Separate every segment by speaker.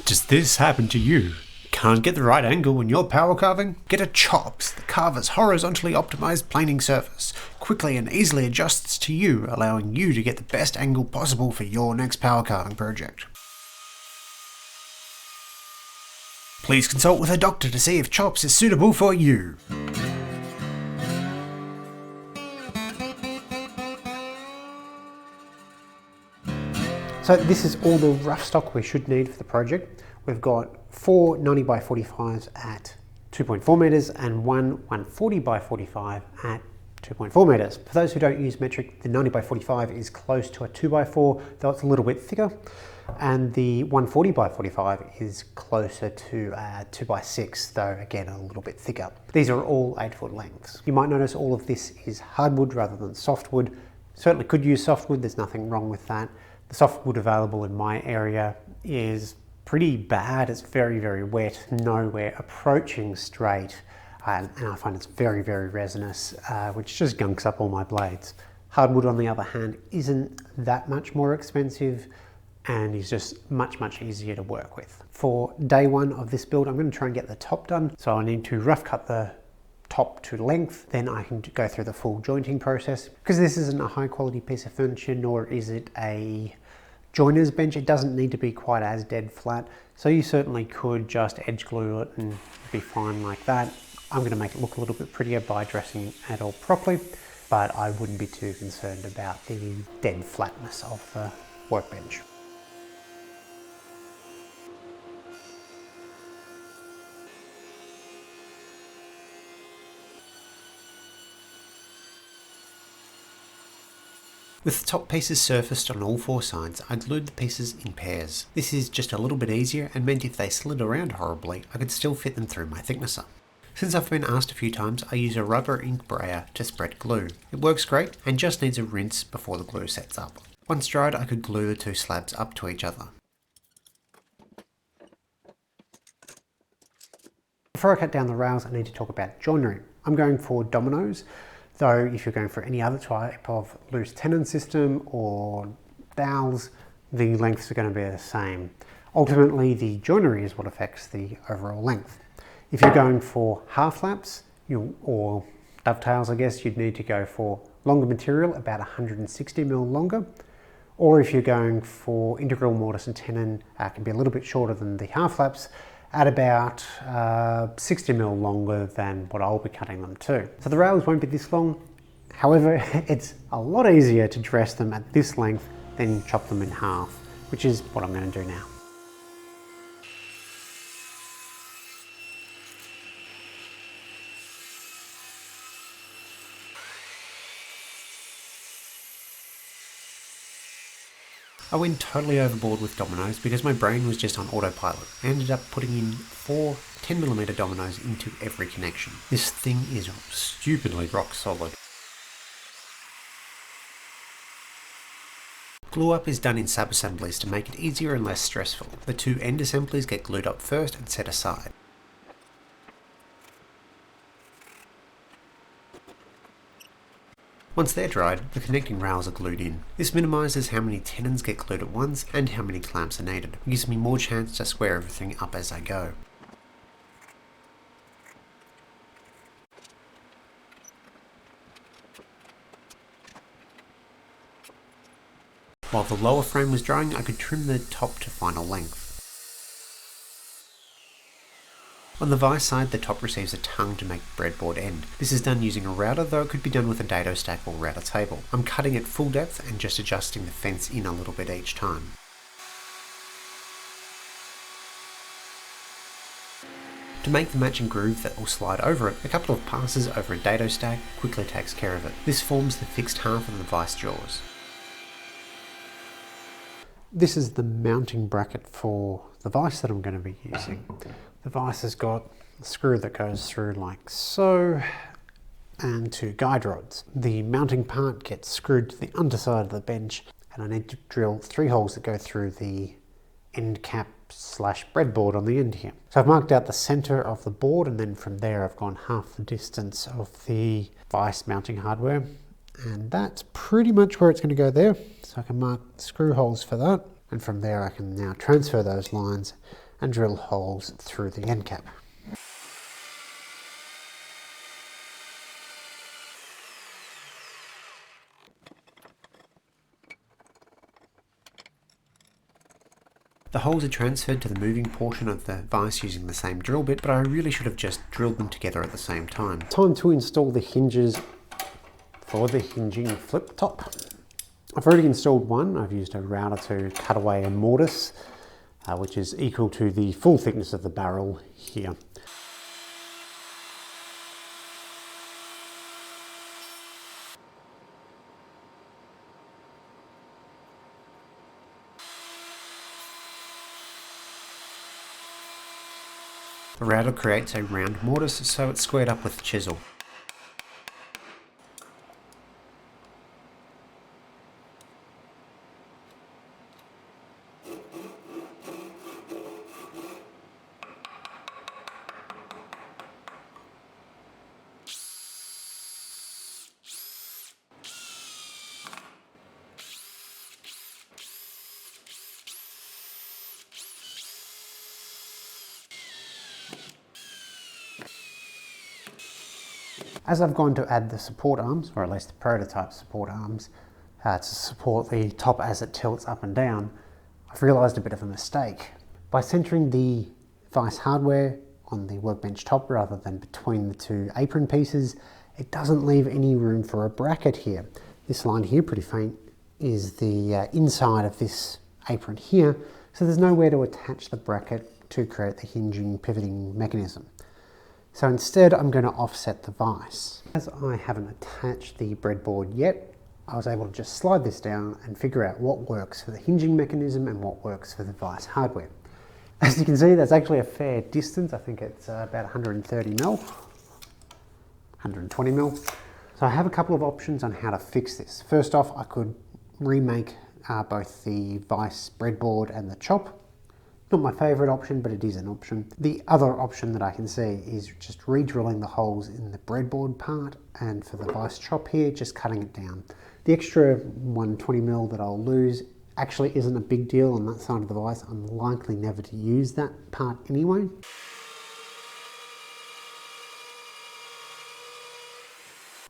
Speaker 1: Does this happen to you? Can't get the right angle when you're power carving? Get a C.H.O.P.S, the Carvers horizontally optimized planing surface. Quickly and easily adjusts to you, allowing you to get the best angle possible for your next power carving project. Please consult with a doctor to see if C.H.O.P.S is suitable for you.
Speaker 2: So this is all the rough stock we should need for the project. We've got 4 90 by 45s at 2.4 meters and one 140 by 45 at 2.4 meters. For those who don't use metric, the 90 by 45 is close to a 2x4, though it's a little bit thicker. And the 140 by 45 is closer to a 2x6, though again a little bit thicker. These are all 8-foot lengths. You might notice all of this is hardwood rather than softwood. Certainly could use softwood, there's nothing wrong with that. The softwood available in my area is pretty bad. It's very, very wet, nowhere approaching straight. And I find it's very, very resinous, which just gunks up all my blades. Hardwood, on the other hand, isn't that much more expensive and is just much, much easier to work with. For day one of this build, I'm going to try and get the top done. So I need to rough cut the top to length, then I can go through the full jointing process. Because this isn't a high quality piece of furniture, nor is it a joiner's bench, it doesn't need to be quite as dead flat. So you certainly could just edge glue it and be fine like that. I'm going to make it look a little bit prettier by dressing it all properly, but I wouldn't be too concerned about the dead flatness of the workbench.
Speaker 1: With the top pieces surfaced on all 4 sides, I glued the pieces in pairs. This is just a little bit easier and meant if they slid around horribly, I could still fit them through my thicknesser. Since I've been asked a few times, I use a rubber ink brayer to spread glue. It works great and just needs a rinse before the glue sets up. Once dried, I could glue the 2 slabs up to each other.
Speaker 2: Before I cut down the rails, I need to talk about joinery. I'm going for dominoes. Though if you're going for any other type of loose tenon system or dowels, the lengths are going to be the same. Ultimately, the joinery is what affects the overall length. If you're going for half laps or dovetails, I guess, you'd need to go for longer material, about 160 mil longer. Or if you're going for integral mortise and tenon, it can be a little bit shorter than the half laps, at about 60 mil longer than what I'll be cutting them to. So the rails won't be this long. However, it's a lot easier to dress them at this length than chop them in half, which is what I'm going to do now.
Speaker 1: I went totally overboard with dominoes because my brain was just on autopilot. I ended up putting in 4 10mm dominoes into every connection. This thing is stupidly rock solid. Glue up is done in sub-assemblies to make it easier and less stressful. The 2 end assemblies get glued up first and set aside. Once they're dried, the connecting rails are glued in. This minimises how many tenons get glued at once and how many clamps are needed. It gives me more chance to square everything up as I go. While the lower frame was drying, I could trim the top to final length. On the Vise side, the top receives a tongue to make the breadboard end. This is done using a router, though it could be done with a dado stack or router table. I'm cutting at full depth and just adjusting the fence in a little bit each time. To make the matching groove that will slide over it, a couple of passes over a dado stack quickly takes care of it. This forms the fixed half of the Vise jaws.
Speaker 2: This is the mounting bracket for the Vise that I'm going to be using. The Vise has got a screw that goes through like so, and 2 guide rods. The mounting part gets screwed to the underside of the bench, and I need to drill 3 holes that go through the end cap / breadboard on the end here. So I've marked out the center of the board, and then from there I've gone half the distance of the Vise mounting hardware, and that's pretty much where it's going to go there. So I can mark screw holes for that, and from there I can now transfer those lines and drill holes through the end cap.
Speaker 1: The holes are transferred to the moving portion of the vise using the same drill bit, but I really should have just drilled them together at the same time.
Speaker 2: Time to install the hinges for the hinging flip top. I've already installed one. I've used a router to cut away a mortise, which is equal to the full thickness of the barrel here.
Speaker 1: The router creates a round mortise, so it's squared up with the chisel.
Speaker 2: As I've gone to add the support arms, or at least the prototype support arms, to support the top as it tilts up and down, I've realised a bit of a mistake. By centering the vise hardware on the workbench top rather than between the two apron pieces, it doesn't leave any room for a bracket here. This line here, pretty faint, is the inside of this apron here, so there's nowhere to attach the bracket to create the hinging pivoting mechanism. So instead I'm going to offset the vise. As I haven't attached the breadboard yet, I was able to just slide this down and figure out what works for the hinging mechanism and what works for the vise hardware. As you can see, that's actually a fair distance. I think it's about 130 mil, 120 mil. So I have a couple of options on how to fix this. First off, I could remake both the vise breadboard and the chop. Not my favourite option, but it is an option. The other option that I can see is just re-drilling the holes in the breadboard part, and for the vise chop here, just cutting it down. The extra 120 mil that I'll lose actually isn't a big deal on that side of the vise. I'm likely never to use that part anyway.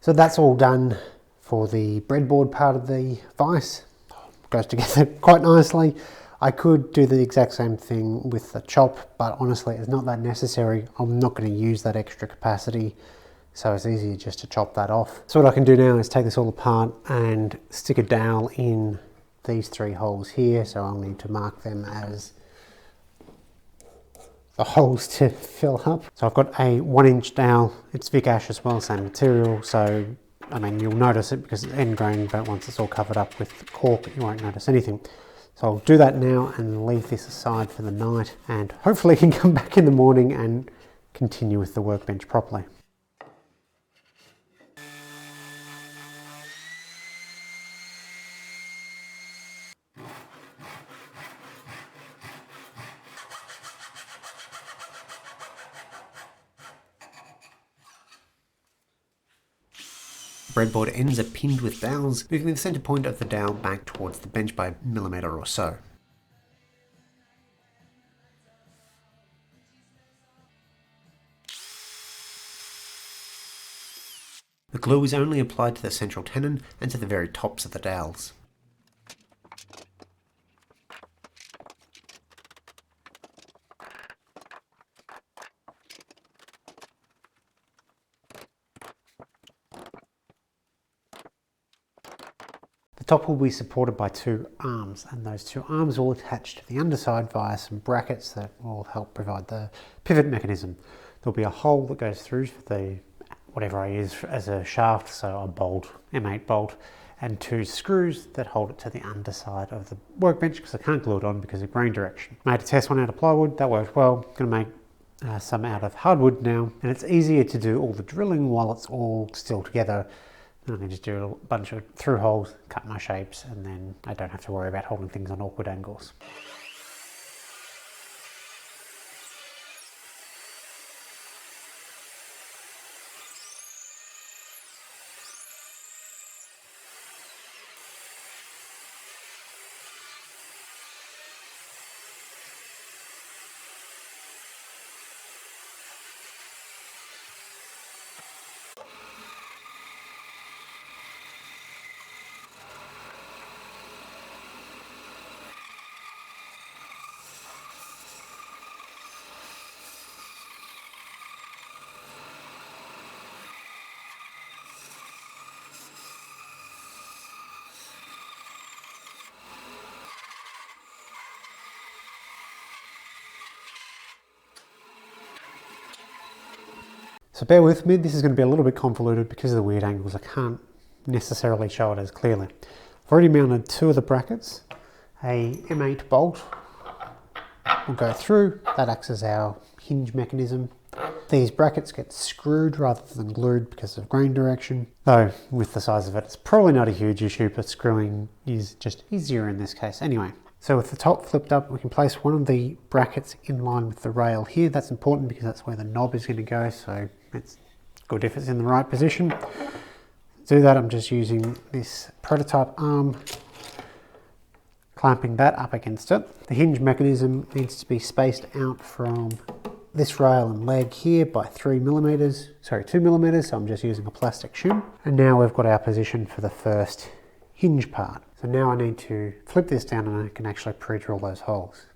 Speaker 2: So that's all done for the breadboard part of the vise. Goes together quite nicely. I could do the exact same thing with the chop, but honestly it's not that necessary. I'm not going to use that extra capacity, so it's easier just to chop that off. So what I can do now is take this all apart and stick a dowel in these three holes here, so I'll need to mark them as the holes to fill up. So I've got a 1-inch dowel. It's Vic Ash as well, same material, so I mean you'll notice it because it's end grain, but once it's all covered up with cork you won't notice anything. So I'll do that now and leave this aside for the night, and hopefully can come back in the morning and continue with the workbench properly.
Speaker 1: The breadboard ends are pinned with dowels, moving the centre point of the dowel back towards the bench by a millimetre or so. The glue is only applied to the central tenon and to the very tops of the dowels.
Speaker 2: The top will be supported by two arms, and those two arms will attach to the underside via some brackets that will help provide the pivot mechanism. There'll be a hole that goes through for the whatever I use as a shaft, so a bolt, M8 bolt, and two screws that hold it to the underside of the workbench because I can't glue it on because of grain direction. Made a test one out of plywood, that worked well. Going to make some out of hardwood now, and it's easier to do all the drilling while it's all still together. Then I can just do a bunch of through holes, cut my shapes, and then I don't have to worry about holding things on awkward angles. So bear with me, this is going to be a little bit convoluted because of the weird angles. I can't necessarily show it as clearly. I've already mounted 2 of the brackets. A M8 bolt will go through, that acts as our hinge mechanism. These brackets get screwed rather than glued because of grain direction. Though with the size of it, it's probably not a huge issue, but screwing is just easier in this case. Anyway, so with the top flipped up, we can place one of the brackets in line with the rail here. That's important because that's where the knob is going to go, so it's good if it's in the right position. To do that, I'm just using this prototype arm, clamping that up against it. The hinge mechanism needs to be spaced out from this rail and leg here by 2 millimeters, so I'm just using a plastic shim. And now we've got our position for the first hinge part. So now I need to flip this down and I can actually pre-drill those holes.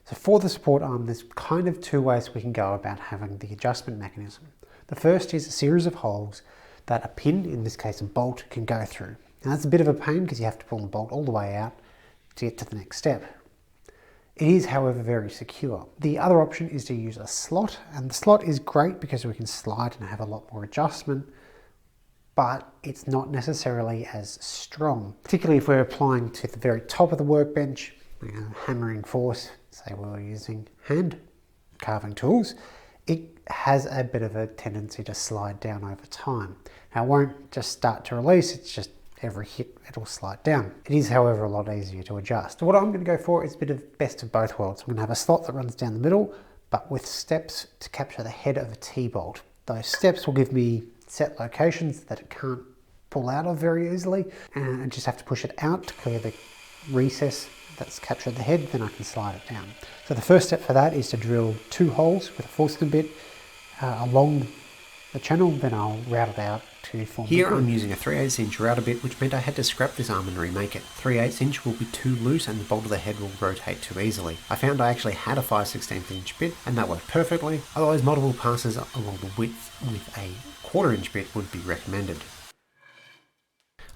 Speaker 2: So for the support arm, there's kind of 2 ways we can go about having the adjustment mechanism. The first is a series of holes that a pin, in this case a bolt, can go through. Now that's a bit of a pain because you have to pull the bolt all the way out to get to the next step. It is, however, very secure. The other option is to use a slot, and the slot is great because we can slide and have a lot more adjustment, but it's not necessarily as strong, particularly if we're applying to the very top of the workbench, hammering force. Say we were using hand carving tools, it has a bit of a tendency to slide down over time. Now it won't just start to release, it's just every hit it'll slide down. It is, however, a lot easier to adjust. What I'm going to go for is a bit of best of both worlds. I'm going to have a slot that runs down the middle, but with steps to capture the head of a T-bolt. Those steps will give me set locations that it can't pull out of very easily, and I just have to push it out to clear the recess that's captured the head, then I can slide it down. So the first step for that is to drill 2 holes with a Forstner bit along the channel, then I'll route it out to form.
Speaker 1: Here I'm using a 3/8 inch router bit, which meant I had to scrap this arm and remake it. 3/8 inch will be too loose and the bolt of the head will rotate too easily. I found I actually had a 5/16 inch bit and that worked perfectly, otherwise multiple passes along the width with a 1/4 inch bit would be recommended.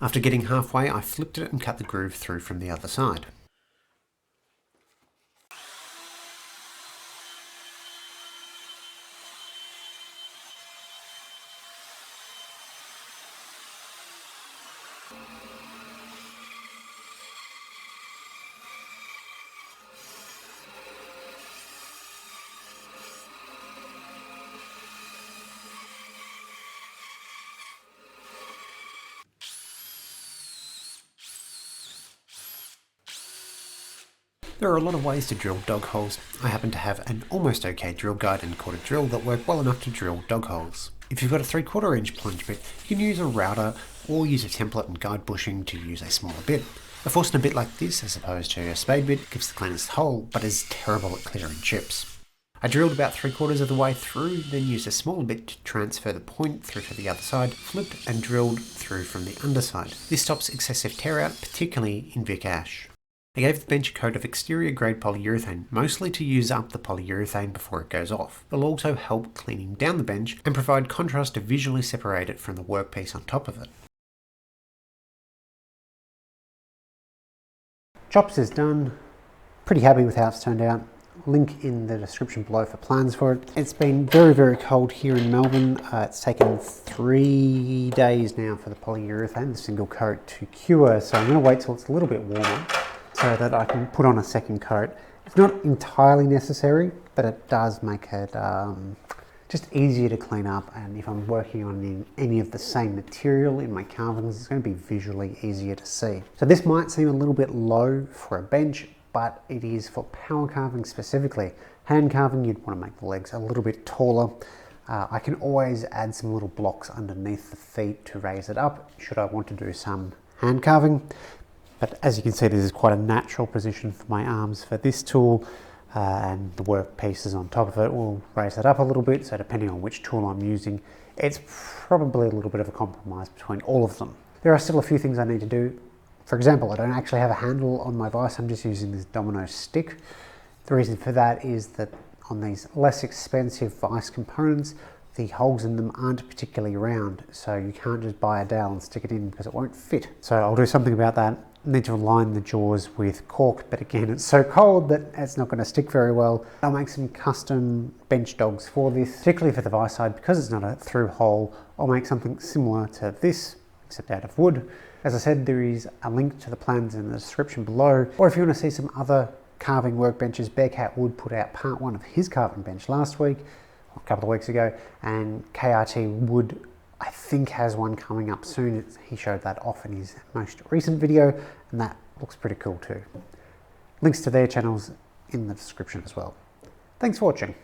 Speaker 1: After getting halfway, I flipped it and cut the groove through from the other side. There are a lot of ways to drill dog holes. I happen to have an almost okay drill guide and quarter drill that work well enough to drill dog holes. If you've got a 3/4 inch plunge bit, you can use a router or use a template and guide bushing to use a smaller bit. A Forstner bit like this, as opposed to a spade bit, gives the cleanest hole, but is terrible at clearing chips. I drilled about 3/4 of the way through, then used a smaller bit to transfer the point through to the other side, flipped and drilled through from the underside. This stops excessive tear out, particularly in Vic Ash. I gave the bench a coat of exterior grade polyurethane, mostly to use up the polyurethane before it goes off. It'll also help cleaning down the bench and provide contrast to visually separate it from the workpiece on top of it.
Speaker 2: C.H.O.P.S is done. Pretty happy with how it's turned out. Link in the description below for plans for it. It's been very, very cold here in Melbourne. It's taken 3 days now for the polyurethane, the single coat, to cure. So I'm going to wait till it's a little bit warmer so that I can put on a second coat. It's not entirely necessary, but it does make it just easier to clean up, and if I'm working on any of the same material in my carvings, it's going to be visually easier to see. So this might seem a little bit low for a bench, but it is for power carving specifically. Hand carving, you'd want to make the legs a little bit taller. I can always add some little blocks underneath the feet to raise it up, should I want to do some hand carving. But as you can see, this is quite a natural position for my arms for this tool, and the work pieces on top of it will raise it up a little bit. So depending on which tool I'm using, it's probably a little bit of a compromise between all of them. There are still a few things I need to do. For example, I don't actually have a handle on my vise, I'm just using this domino stick. The reason for that is that on these less expensive vise components, the holes in them aren't particularly round, so you can't just buy a dowel and stick it in because it won't fit. So I'll do something about that. I need to align the jaws with cork, but again, it's so cold that it's not going to stick very well. I'll make some custom bench dogs for this, particularly for the vise side, because it's not a through hole. I'll make something similar to this, except out of wood. As I said, there is a link to the plans in the description below, or if you want to see some other carving workbenches, Bearcat Wood put out part 1 of his carving bench last week, a couple of weeks ago, and KRT Wood I think has one coming up soon. He showed that off in his most recent video, and that looks pretty cool too. Links to their channels in the description as well. Thanks for watching.